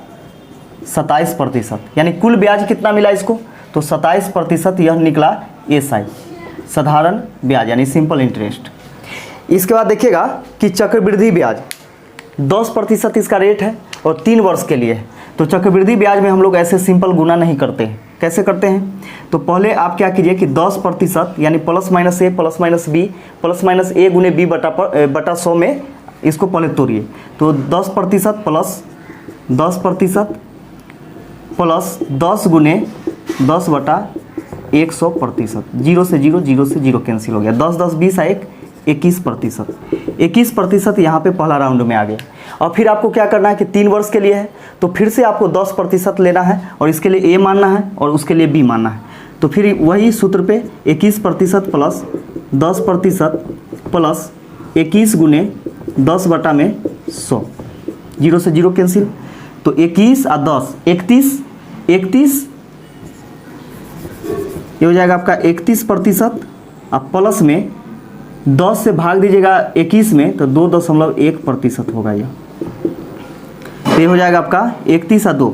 27%, यानी कुल ब्याज कितना मिला इसको तो 27% यह निकला एसआई, साधारण ब्याज यानी सिंपल इंटरेस्ट। इसके बाद देखिएगा कि चक्रवृद्धि ब्याज 10% इसका रेट है और 3 वर्ष के लिए है। तो चक्रवृद्धि ब्याज में हम लोग ऐसे सिंपल गुना नहीं करते हैं। कैसे करते हैं? तो पहले आप क्या कीजिए कि 10% यानी plus minus A plus minus B plus minus A गुने बी बटा 100 में इसको पहले तोड़िए। तो 10% प्लस 10% प्लस 10 गुने 10 बटा 100%, 0 से 0 0 से 0 कैंसिल हो गया। 10 10 20 1 21%, 21% यहाँ पे पहला राउंड में आ गया। और फिर आपको क्या करना है कि 3 वर्ष के लिए है तो फिर से आपको 10% लेना है और इसके लिए ए मानना है और उसके लिए बी मानना है। तो फिर वही सूत्र पे 21% प्लस 10% प्लस 21 गुने 10 बटा में 100, 0 से 0 कैंसिल। तो 21 और 10 31 ये हो जाएगा आपका 31% और प्लस में 10 से भाग दीजिएगा 21 में तो 2.1% होगा यह। तो ये हो जाएगा आपका 31 और 2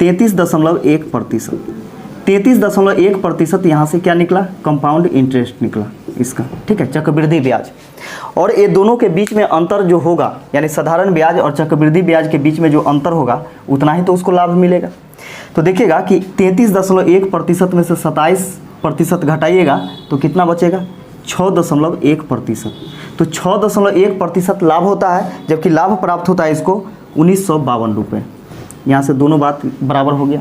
33.1%। 33.1% यहाँ से क्या निकला? कंपाउंड इंटरेस्ट निकला इसका, ठीक है, चक्रवृद्धि ब्याज। और ये दोनों के बीच में अंतर जो होगा यानी साधारण ब्याज और चक्रवृद्धि ब्याज के बीच में जो अंतर होगा उतना ही तो उसको लाभ मिलेगा। तो देखिएगा कि 33.1% में से 27% घटाइएगा तो कितना बचेगा? 6.1%। तो 6.1% लाभ होता है, जबकि लाभ प्राप्त होता है इसको 1952 रुपये। यहाँ से दोनों बात बराबर हो गया।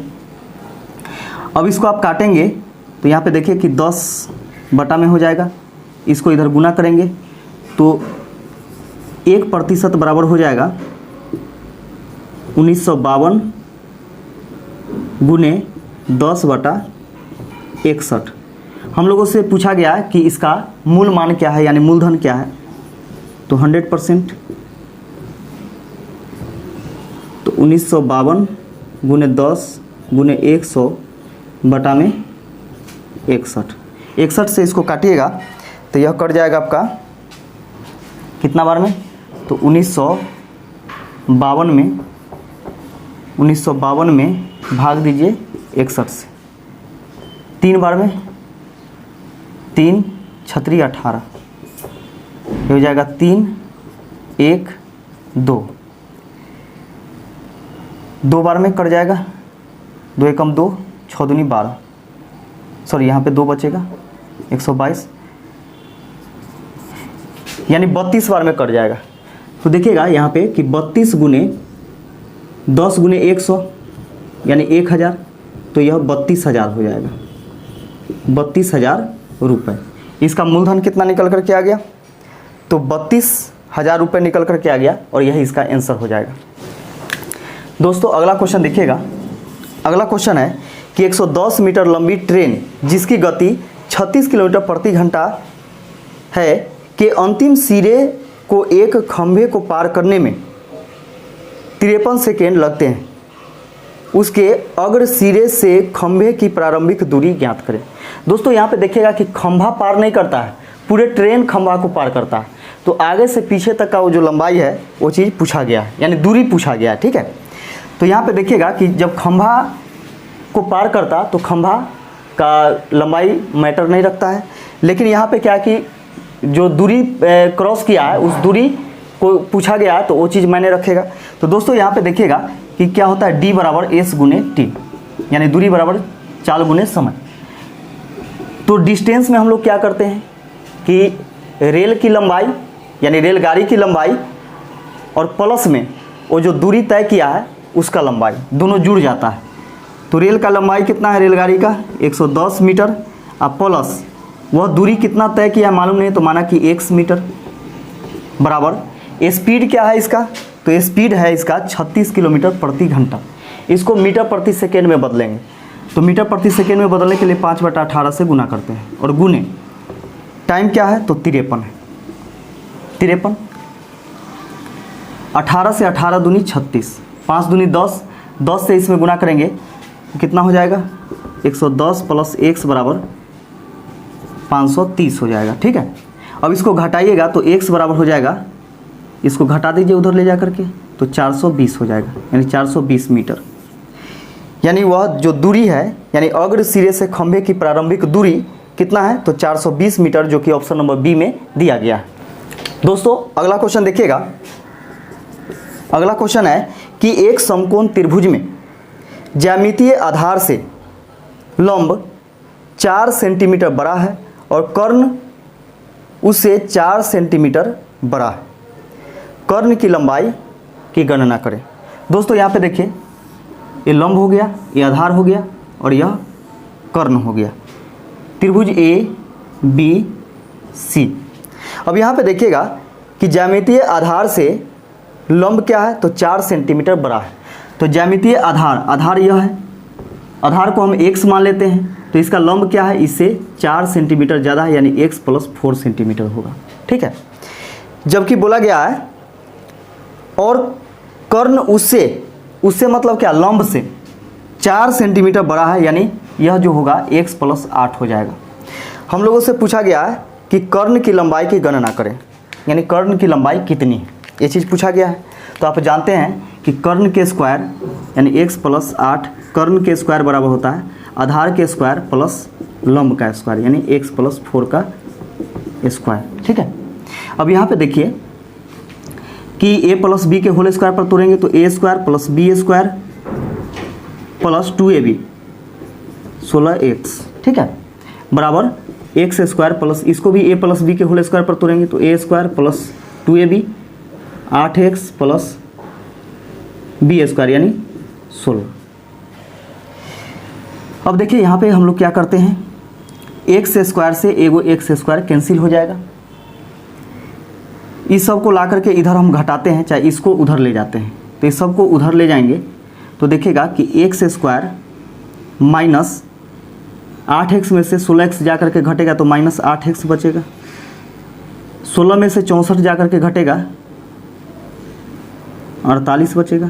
अब इसको आप काटेंगे तो यहाँ पे देखिए कि 10 बटा में हो जाएगा। इसको इधर गुना करेंगे तो 1% बराबर हो जाएगा 1952 गुने 10 बटा 61। हम लोगों से पूछा गया कि इसका मूल मान क्या है, यानी मूलधन क्या है। तो 100% तो 1952 गुने 10 गुने 100 बटा में 61 से इसको काटिएगा तो यह कट जाएगा आपका कितना बार में, तो 1952 में भाग दीजिए 61 से, 3 बार में 3 छत्री 18, ये हो जाएगा 3 1 2, 2 बार में कट जाएगा, 2 एकम 2, 6 दूनी 12, सॉरी यहाँ पे 2 बचेगा 122, यानी 32 बार में कट जाएगा। तो देखिएगा यहाँ पे कि 32 गुने 10 गुने 100 यानी 1000, तो यह 32,000 हो जाएगा, 32,000 रुपये। इसका मूलधन कितना निकल कर के आ गया, तो 32,000 रुपये निकल कर के आ गया और यही इसका आंसर हो जाएगा। दोस्तों अगला क्वेश्चन देखिएगा। अगला क्वेश्चन है कि 110 मीटर लंबी ट्रेन जिसकी गति 36 किलोमीटर प्रति घंटा है के अंतिम सिरे को एक खंभे को पार करने में 53 सेकेंड लगते हैं, उसके अग्र सिरे से खंभे की प्रारंभिक दूरी ज्ञात करें। दोस्तों यहाँ पे देखिएगा कि खंभा पार नहीं करता है, पूरे ट्रेन खंभा को पार करता है। तो आगे से पीछे तक का वो जो लंबाई है वो चीज़ पूछा गया है, यानी दूरी पूछा गया है। ठीक है, तो यहाँ पे देखिएगा कि जब खंभा को पार करता तो खंभा का लंबाई मैटर नहीं रखता है, लेकिन यहाँ पे क्या कि जो दूरी क्रॉस किया है उस दूरी को पूछा गया है तो वो चीज़ मैंने रखेगा। तो दोस्तों यहाँ पे देखिएगा कि क्या होता है, डी बराबर एस गुने टी, यानी दूरी बराबर चाल गुने समय। तो डिस्टेंस में हम लोग क्या करते हैं कि रेल की लंबाई यानी रेलगाड़ी की लंबाई और प्लस में वो जो दूरी तय किया है उसका लंबाई दोनों जुड़ जाता है। तो रेल का लंबाई कितना है रेलगाड़ी का 110 मीटर और प्लस वह दूरी कितना तय किया मालूम नहीं, तो माना कि x मीटर बराबर स्पीड क्या है इसका, तो स्पीड है इसका 36 किलोमीटर प्रति घंटा। इसको मीटर प्रति सेकेंड में बदलेंगे, तो मीटर प्रति सेकेंड में बदलने के लिए 5/18 से गुना करते हैं और गुने टाइम क्या है, तो 53 है, 53, 18 से 18 दूनी 36, 5 दूनी 10, 10 से इसमें गुना करेंगे कितना हो जाएगा 110 प्लस x बराबर 530 हो जाएगा। ठीक है, अब इसको घटाइएगा तो x बराबर हो जाएगा, इसको घटा दीजिए उधर ले जा करके, तो 420 हो जाएगा, यानी 420 मीटर। यानी वह जो दूरी है यानी अग्र सिरे से खंभे की प्रारंभिक दूरी कितना है, तो 420 मीटर, जो कि ऑप्शन नंबर बी में दिया गया है। दोस्तों अगला क्वेश्चन देखिएगा। अगला क्वेश्चन है कि एक समकोण त्रिभुज में ज्यामितीय आधार से लंब 4 सेंटीमीटर बड़ा है और कर्ण उससे 4 सेंटीमीटर बड़ा है, कर्ण की लंबाई की गणना करें। दोस्तों यहाँ पे देखिए, ये लंब हो गया, ये आधार हो गया और यह कर्ण हो गया, त्रिभुज ए बी सी। अब यहाँ पे देखिएगा कि ज्यामितीय आधार से लंब क्या है, तो 4 सेंटीमीटर बड़ा है। तो ज्यामितीय आधार यह है, आधार को हम x मान लेते हैं, तो इसका लंब क्या है, इससे 4 सेंटीमीटर ज़्यादा है, यानी x + 4 सेंटीमीटर होगा। ठीक है, जबकि बोला गया है और कर्ण उससे मतलब क्या, लंब से 4 सेंटीमीटर बड़ा है, यानी यह जो होगा x + 8 हो जाएगा। हम लोगों से पूछा गया है कि कर्ण की लंबाई की गणना करें, यानी कर्ण की लंबाई कितनी है, ये चीज़ पूछा गया है। तो आप जानते हैं कि कर्ण के स्क्वायर यानी x + 8, कर्ण के स्क्वायर बराबर होता है आधार के स्क्वायर प्लस लंब का स्क्वायर, यानी x + 4 का स्क्वायर। ठीक है, अब यहाँ पे देखिए कि a + b के होल स्क्वायर पर तोड़ेंगे तो a² + b² + 2ab 16x। ठीक है, बराबर x² प्लस इसको भी a + b के होल स्क्वायर पर तोड़ेंगे तो a² + 2ab 8x + b² यानी 16। अब देखिए यहाँ पे हम लोग क्या करते हैं, एक्स स्क्वायर से एगो एक्स स्क्वायर कैंसिल हो जाएगा। इस सब को ला करके इधर हम घटाते हैं, चाहे इसको उधर ले जाते हैं, तो इस सब को उधर ले जाएंगे तो देखिएगा कि एक्स स्क्वायर माइनस 8x में से 16x जा करके घटेगा तो माइनस 8x बचेगा। 16 में से 64 जा करके घटेगा 48 बचेगा,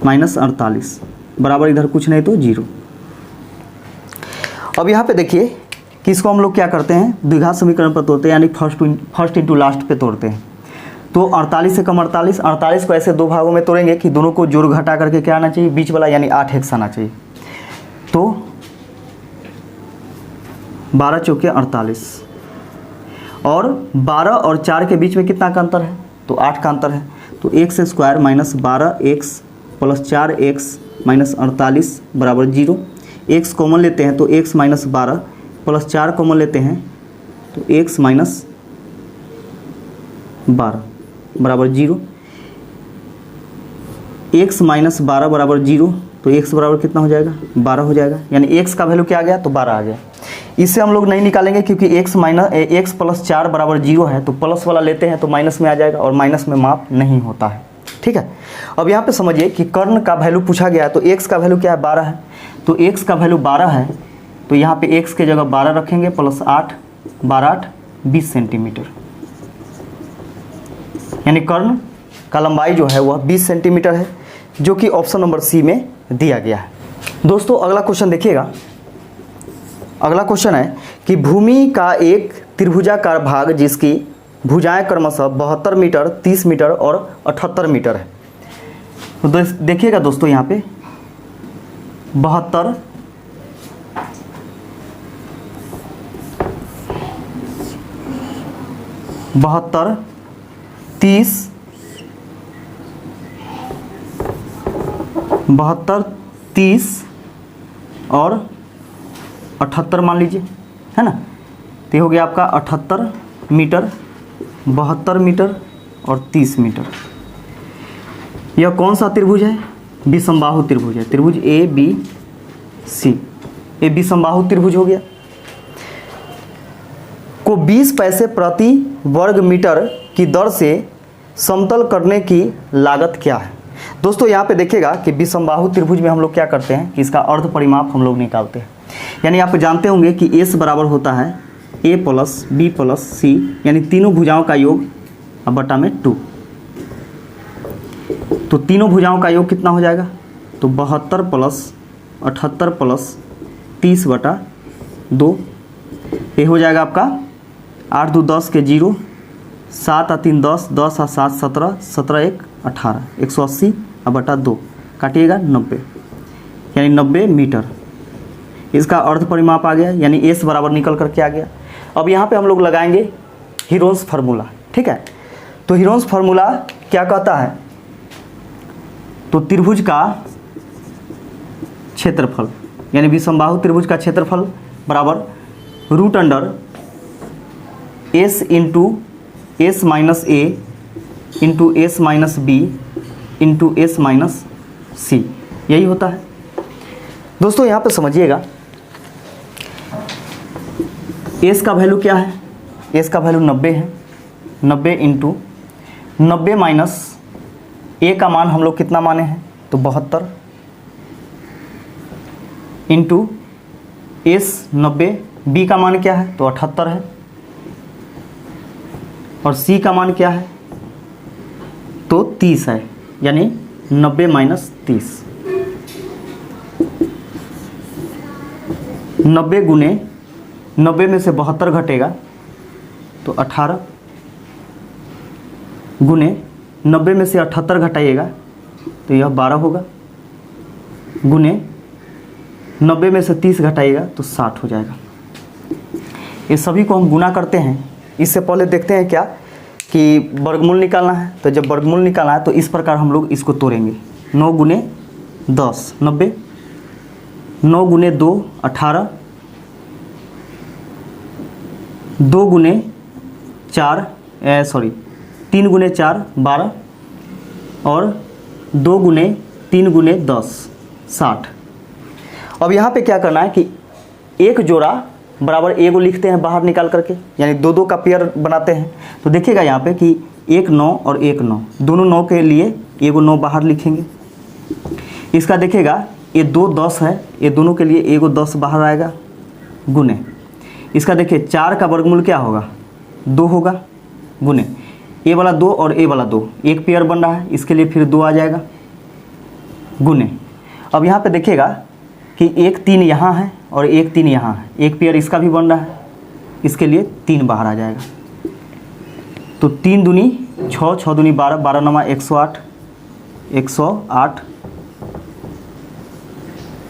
माइनस 48 बराबर इधर कुछ नहीं तो 0। अब यहाँ पे देखिए कि इसको हम लोग क्या करते हैं, द्विघात समीकरण पर तोड़ते हैं, यानी फर्स्ट इंटू लास्ट पे तोड़ते हैं। तो 48 से कम 48 को ऐसे दो भागों में तोड़ेंगे कि दोनों को जोड़ घटा करके क्या आना चाहिए, बीच वाला यानी 8x आना चाहिए। तो 12 चौके 48 और 12 और 4 के बीच में कितना का अंतर है, तो 8 का अंतर है। तो x square minus 12x plus 4x minus 48 बराबर 0। x कॉमन लेते हैं तो x माइनस 12 प्लस 4 कॉमन लेते हैं तो x माइनस 12 बराबर 0। x माइनस 12 बराबर 0, तो x बराबर कितना हो जाएगा, 12 हो जाएगा, यानी x का वैल्यू क्या आ गया, तो 12 आ गया। इससे हम लोग नहीं निकालेंगे क्योंकि x प्लस 4 बराबर 0 है, तो प्लस वाला लेते हैं तो माइनस में आ जाएगा और माइनस में माप नहीं होता है। ठीक है, अब यहाँ पे समझिए कि कर्ण का वैल्यू पूछा गया है, तो x का वैल्यू क्या है, 12 है, तो x का वैल्यू 12 है, तो यहाँ पे x के जगह 12 रखेंगे प्लस 8, 12 8 20 सेंटीमीटर, यानी कर्ण का लंबाई जो है वह 20 सेंटीमीटर है, जो कि ऑप्शन नंबर सी में दिया गया है। दोस्तों अगला क्वेश्चन देखिएगा। अगला क्वेश्चन है कि भूमि का एक त्रिभुजाकार भाग जिसकी भुजाएं क्रमशः 72 मीटर, 30 मीटर और 78 मीटर है। तो देखिएगा दोस्तों यहाँ पे 72, 30, 72, 30 और 78 मान लीजिए, है ना। तो ये हो गया आपका 78 मीटर, 72 मीटर और 30 मीटर। यह कौन सा त्रिभुज है, विषमबाहु त्रिभुज है, त्रिभुज ए बी सी। ये विषमबाहु त्रिभुज हो गया। को 20 पैसे प्रति वर्ग मीटर की दर से समतल करने की लागत क्या है। दोस्तों यहाँ पे देखिएगा कि विषमबाहु त्रिभुज में हम लोग क्या करते हैं कि इसका अर्ध परिमाप हम लोग निकालते हैं। यानी आप जानते होंगे कि एस बराबर होता है ए प्लस बी प्लस सी, यानी तीनों भुजाओं का योग अब बटा में 2। तो तीनों भुजाओं का योग कितना हो जाएगा, तो 72 प्लस 78 प्लस 30 बटा 2। ये हो जाएगा आपका 8 2 10 के 0, 7 और 3 10, 10 और 7 17, 17 1 18, 180 और बटा 2 काटिएगा 90, यानी 90 मीटर। इसका अर्ध परिमाप आ गया, यानी एस बराबर निकल करके आ गया। अब यहाँ पे हम लोग लगाएंगे हीरोन्स फार्मूला। ठीक है, तो हीरोन्स फार्मूला क्या कहता है, तो त्रिभुज का क्षेत्रफल, यानी विषमबाहु त्रिभुज का क्षेत्रफल बराबर root under S into S minus A into S minus B into S minus C, यही होता है। दोस्तों यहाँ पे समझिएगा एस का वैल्यू क्या है, एस का वैल्यू 90 है। 90 इंटू 90 माइनस ए का मान हम लोग कितना माने हैं, तो 72 इंटू एस 90, बी का मान क्या है, तो 78 है, और सी का मान क्या है, तो 30 है, यानी 90 माइनस 30। 90 गुने 90 में से 72 घटेगा तो 18, गुने 90 में से 78 घटाइएगा तो यह 12 होगा, गुने 90 में से 30 घटाइएगा तो 60 हो जाएगा। ये सभी को हम गुना करते हैं। इससे पहले देखते हैं क्या कि वर्गमूल निकालना है, तो जब वर्गमूल निकालना है तो इस प्रकार हम लोग इसको तोड़ेंगे। 9 गुने 10 90, 9 गुने 2 18, 2 गुने 4 3 गुने 4 12, और 2 गुने 3 गुने 10 60, अब यहाँ पे क्या करना है कि एक जोड़ा बराबर ए को लिखते हैं बाहर निकाल करके, यानी दो दो का पेयर बनाते हैं। तो देखिएगा यहाँ पे कि 1 9 और 1 9, दोनों 9 के लिए एगो 9 बाहर लिखेंगे। इसका देखिएगा ये 2 10 है, ये दोनों के लिए एगो 10 बाहर आएगा गुने। इसका देखिए 4 का वर्गमूल क्या होगा, 2 होगा गुने ए वाला 2 और ए वाला 2, एक पेयर बन रहा है, इसके लिए फिर 2 आ जाएगा गुने। अब यहाँ पे देखिएगा कि 1 3 यहाँ है और 1 3 यहाँ है, एक पेयर इसका भी बन रहा है, इसके लिए 3 बाहर आ जाएगा। तो 3 दूनी 6, 6 दूनी 12, 12 नमा 108,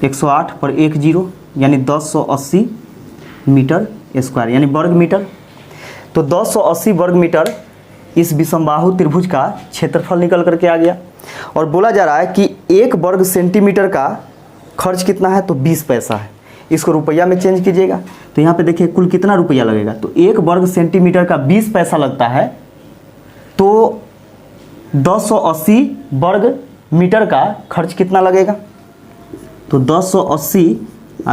108 पर 1 0 यानी 1080 मीटर स्क्वायर यानी वर्ग मीटर। तो 1080 वर्ग मीटर इस विषमबाहु त्रिभुज का क्षेत्रफल निकल करके आ गया। और बोला जा रहा है कि 1 वर्ग सेंटीमीटर का खर्च कितना है, तो 20 पैसा है। इसको रुपया में चेंज कीजिएगा तो यहाँ पे देखिए कुल कितना रुपया लगेगा, तो 1 वर्ग सेंटीमीटर का 20 पैसा लगता है, तो 1080 वर्ग मीटर का खर्च कितना लगेगा, तो 1080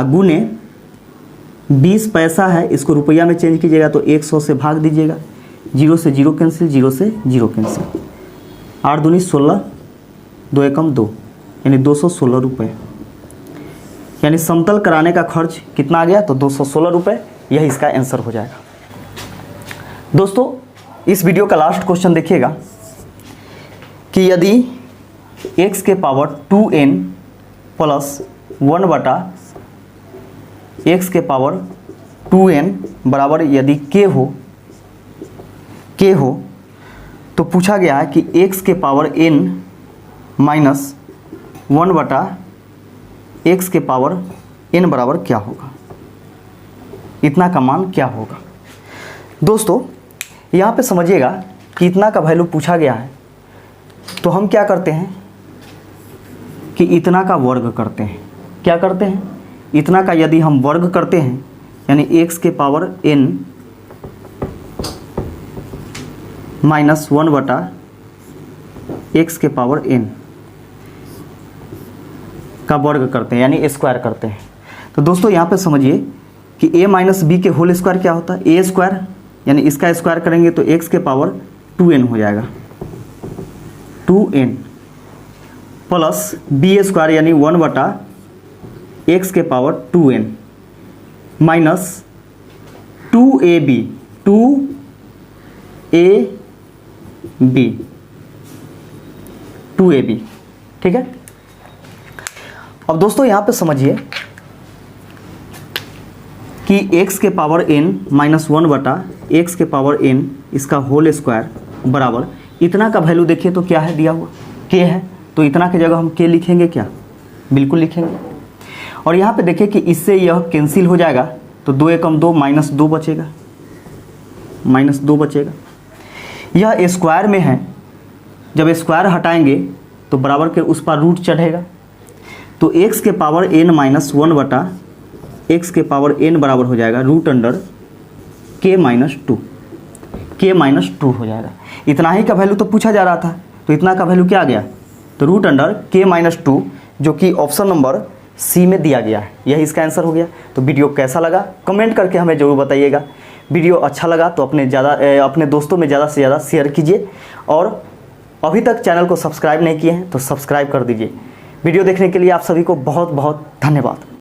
गुने 20 पैसा है, इसको रुपया में चेंज कीजिएगा तो 100 से भाग दीजिएगा, 0 से 0 कैंसिल, 0 से 0 कैंसिल, 8 दूनी 16, 2 एकम 2 यानी 216 रुपये। यानी समतल कराने का खर्च कितना आ गया, तो 216 रुपये। यही इसका आंसर हो जाएगा। दोस्तों इस वीडियो का लास्ट क्वेश्चन देखिएगा कि यदि x के पावर 2n प्लस 1 बटा x के पावर 2n बराबर यदि k हो तो पूछा गया है कि x के पावर n माइनस 1 बटा x के पावर n बराबर क्या होगा, इतना का मान क्या होगा। दोस्तों यहाँ पे समझिएगा कि इतना का वैल्यू पूछा गया है, तो हम क्या करते हैं कि इतना का वर्ग करते हैं। क्या करते हैं, इतना का यदि हम वर्ग करते हैं यानी x के पावर n माइनस 1 बटा x के पावर n का वर्ग करते हैं यानी स्क्वायर करते हैं। तो दोस्तों यहाँ पे समझिए कि a माइनस बी के होल स्क्वायर क्या होता है, a स्क्वायर, यानी इसका स्क्वायर करेंगे तो x के पावर 2n हो जाएगा, 2n प्लस बी स्क्वायर यानी 1 बटा x के power 2n minus 2ab, 2ab, ठीक है। अब दोस्तों यहाँ पे समझिए कि x के पावर n माइनस 1 बटा x के पावर n इसका होल स्क्वायर बराबर इतना का वैल्यू देखिए तो क्या है, दिया हुआ k है, तो इतना की जगह हम k लिखेंगे क्या, बिल्कुल लिखेंगे। और यहाँ पे देखिए कि इससे यह कैंसिल हो जाएगा तो 2 एकम 2 माइनस 2 बचेगा, माइनस 2 बचेगा। यह स्क्वायर में है, जब स्क्वायर हटाएंगे तो बराबर के उस पर रूट चढ़ेगा, तो x के पावर n माइनस 1 बटा x के पावर n बराबर हो जाएगा root under k minus 2, k minus 2 हो जाएगा। इतना ही का वैल्यू तो पूछा जा रहा था, तो इतना का वैल्यू क्या आ गया, तो रूट अंडर k माइनस 2, जो कि ऑप्शन नंबर सी में दिया गया है। यही इसका आंसर हो गया। तो वीडियो कैसा लगा कमेंट करके हमें ज़रूर बताइएगा। वीडियो अच्छा लगा तो अपने दोस्तों में ज़्यादा से ज़्यादा शेयर कीजिए, और अभी तक चैनल को सब्सक्राइब नहीं किए हैं तो सब्सक्राइब कर दीजिए। वीडियो देखने के लिए आप सभी को बहुत बहुत धन्यवाद।